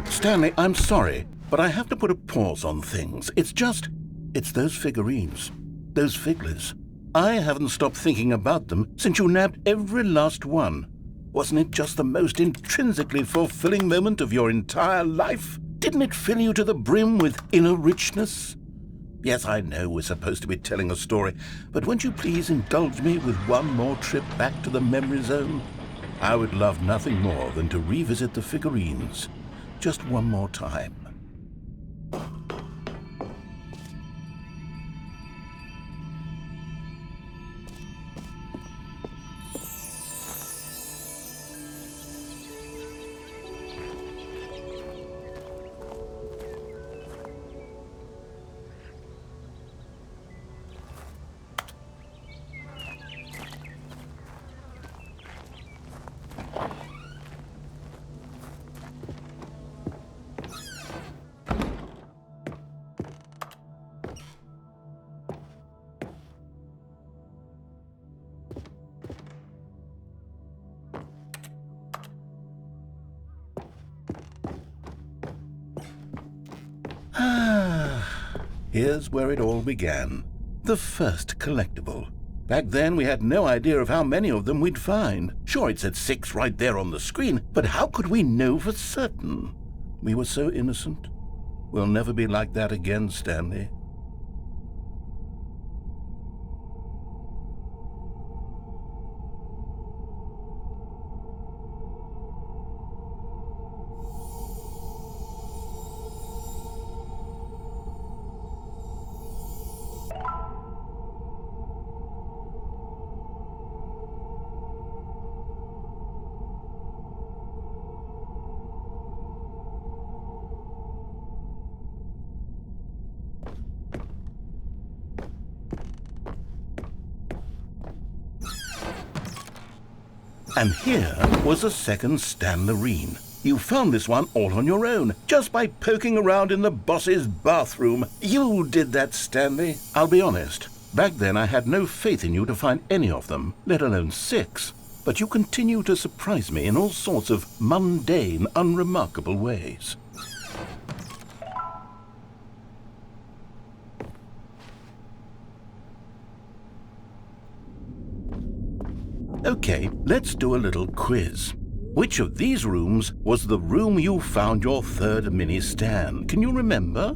Stanley, I'm sorry, but I have to put a pause on things. It's those figurines, those figglers. I haven't stopped thinking about them since you nabbed every last one. Wasn't it just the most intrinsically fulfilling moment of your entire life? Didn't it fill you to the brim with inner richness? Yes, I know we're supposed to be telling a story, but won't you please indulge me with one more trip back to the memory zone? I would love nothing more than to revisit the figurines. Just one more time. Here's where it all began. The first collectible. Back then, we had no idea of how many of them we'd find. Sure, it said 6 right there on the screen, but how could we know for certain? We were so innocent. We'll never be like that again, Stanley. And here was a second Stanley. You found this one all on your own, just by poking around in the boss's bathroom. You did that, Stanley. I'll be honest, back then I had no faith in you to find any of them, let alone 6. But you continue to surprise me in all sorts of mundane, unremarkable ways. Okay, let's do a little quiz. Which of these rooms was the room you found your third mini Stan? Can you remember?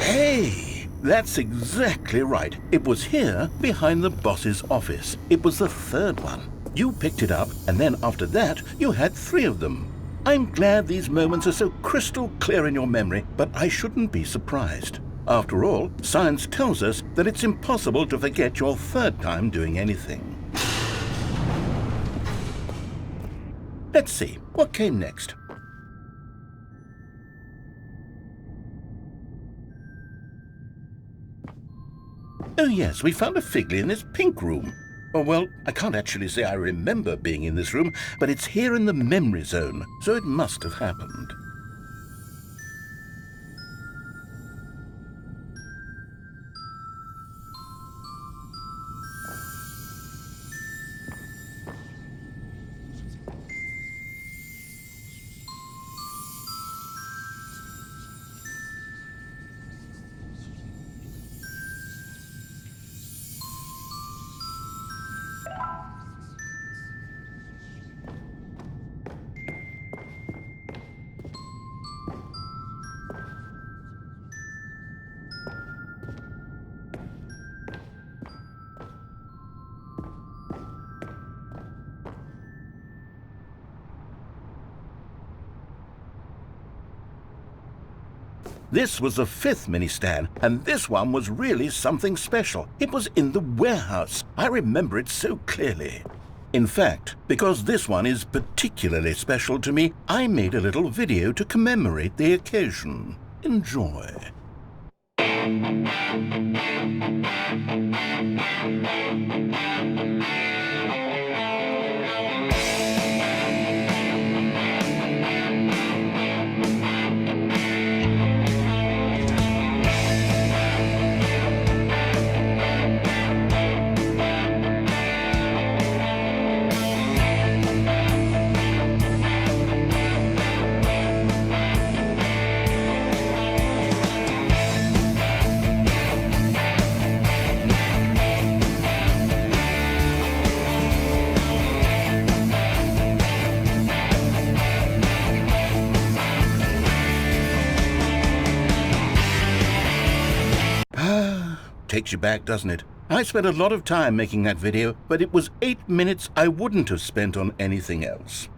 Hey, that's exactly right. It was here, behind the boss's office. It was the third one. You picked it up, and then after that, you had 3 of them. I'm glad these moments are so crystal clear in your memory, but I shouldn't be surprised. After all, science tells us that it's impossible to forget your third time doing anything. Let's see, what came next? Oh yes, we found a Figley in his pink room. Oh well, I can't actually say I remember being in this room, but it's here in the memory zone, so it must have happened. This was the 5th mini Stan, and this one was really something special. It was in the warehouse. I remember it so clearly. In fact, because this one is particularly special to me, I made a little video to commemorate the occasion. Enjoy. Takes you back, doesn't it? I spent a lot of time making that video, but it was 8 minutes I wouldn't have spent on anything else.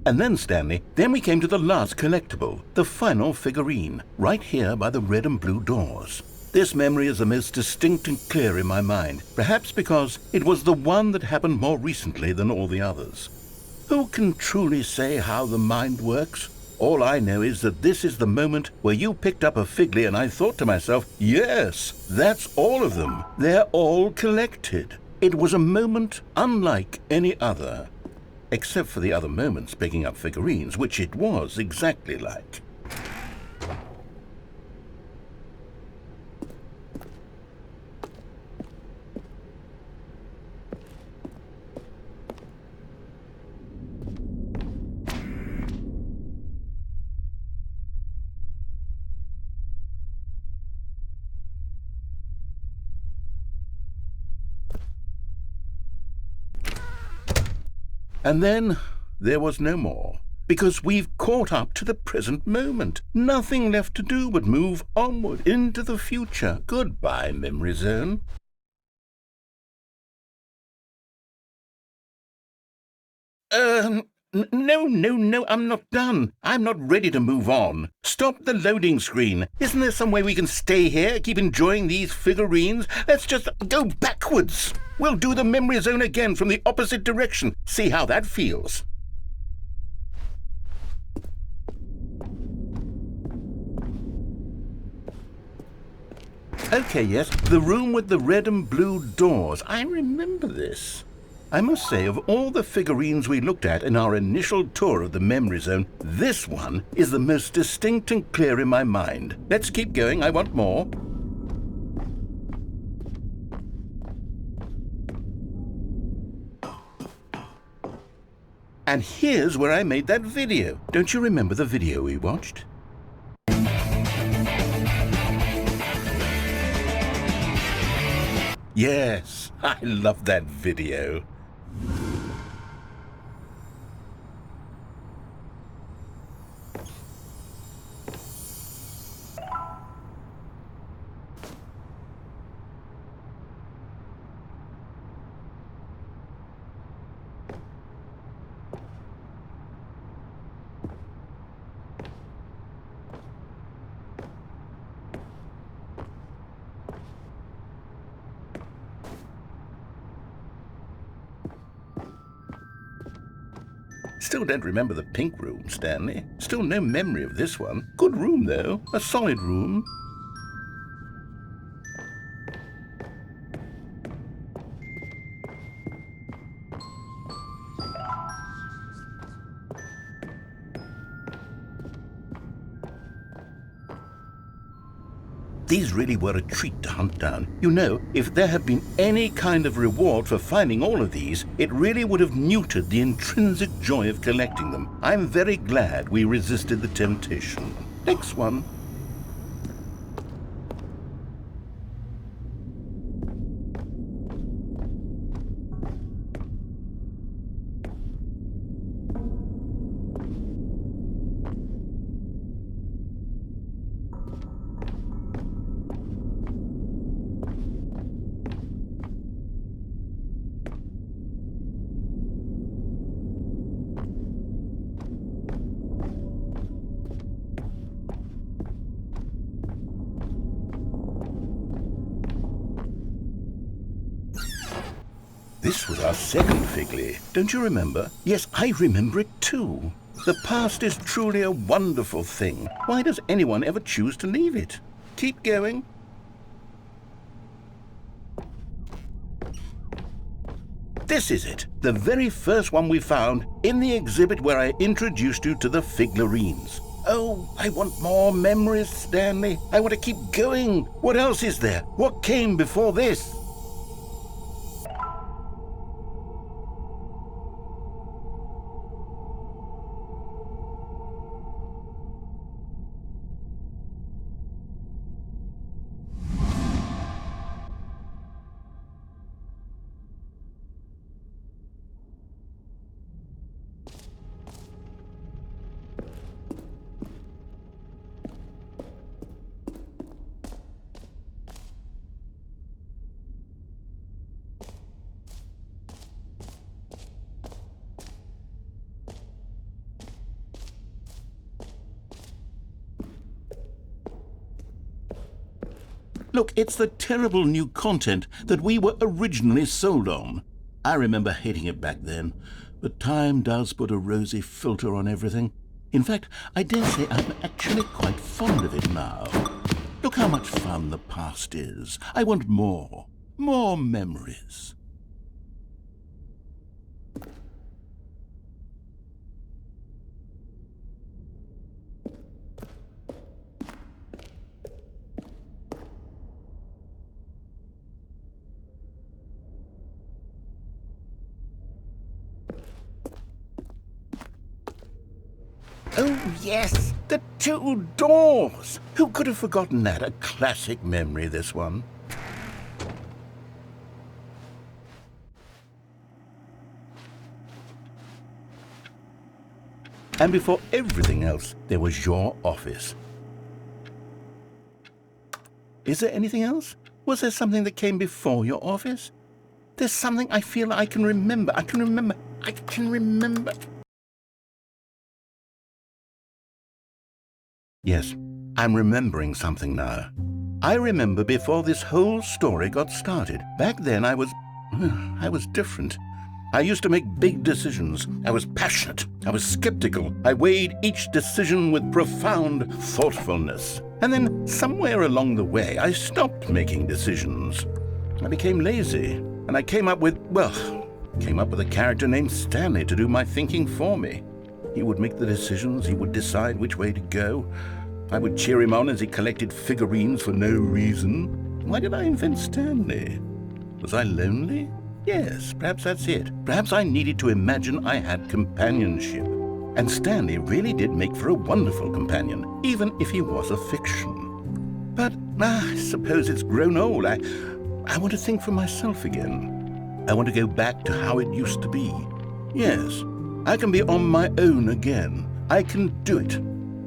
And then, Stanley, then we came to the last collectible, the final figurine, right here by the red and blue doors. This memory is the most distinct and clear in my mind, perhaps because it was the one that happened more recently than all the others. Who can truly say how the mind works? All I know is that this is the moment where you picked up a Figley and I thought to myself, yes, that's all of them. They're all collected. It was a moment unlike any other. Except for the other moments picking up figurines, which it was exactly like. And then there was no more, because we've caught up to the present moment. Nothing left to do but move onward into the future. Goodbye, Memory Zone. No, I'm not done. I'm not ready to move on. Stop the loading screen. Isn't there some way we can stay here, keep enjoying these figurines? Let's just go backwards. We'll do the Memory Zone again from the opposite direction. See how that feels. Okay, yes, the room with the red and blue doors. I remember this. I must say, of all the figurines we looked at in our initial tour of the Memory Zone, this one is the most distinct and clear in my mind. Let's keep going, I want more. And here's where I made that video. Don't you remember the video we watched? Yes, I love that video. Still don't remember the pink room, Stanley. Still no memory of this one. Good room, though. A solid room. These really were a treat to hunt down. You know, if there had been any kind of reward for finding all of these, it really would have neutered the intrinsic joy of collecting them. I'm very glad we resisted the temptation. Next one. This was our second Figley. Don't you remember? Yes, I remember it too. The past is truly a wonderful thing. Why does anyone ever choose to leave it? Keep going. This is it, the very first one we found in the exhibit where I introduced you to the figlarines. Oh, I want more memories, Stanley. I want to keep going. What else is there? What came before this? Look, it's the terrible new content that we were originally sold on. I remember hating it back then, but time does put a rosy filter on everything. In fact, I dare say I'm actually quite fond of it now. Look how much fun the past is. I want more. More memories. Oh, yes, the two doors. Who could have forgotten that? A classic memory, this one. And before everything else, there was your office. Is there anything else? Was there something that came before your office? There's something I feel I can remember. I can remember. Yes, I'm remembering something now. I remember before this whole story got started. Back then I was different. I used to make big decisions. I was passionate. I was skeptical. I weighed each decision with profound thoughtfulness. And then somewhere along the way, I stopped making decisions. I became lazy, and I came up with a character named Stanley to do my thinking for me. He would make the decisions, he would decide which way to go. I would cheer him on as he collected figurines for no reason. Why did I invent Stanley? Was I lonely? Yes, perhaps that's it. Perhaps I needed to imagine I had companionship. And Stanley really did make for a wonderful companion, even if he was a fiction. But I suppose it's grown old. I want to think for myself again. I want to go back to how it used to be. Yes, I can be on my own again. I can do it.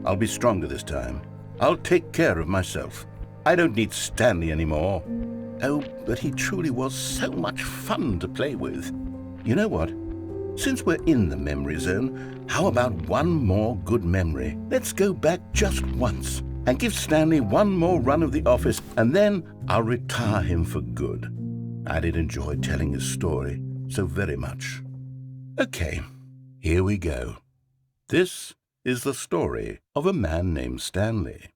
I'll be stronger this time. I'll take care of myself. I don't need Stanley anymore. Oh, but he truly was so much fun to play with. You know what? Since we're in the memory zone, how about one more good memory? Let's go back just once and give Stanley one more run of the office, and then I'll retire him for good. I did enjoy telling his story so very much. Okay, here we go. This is the story of a man named Stanley.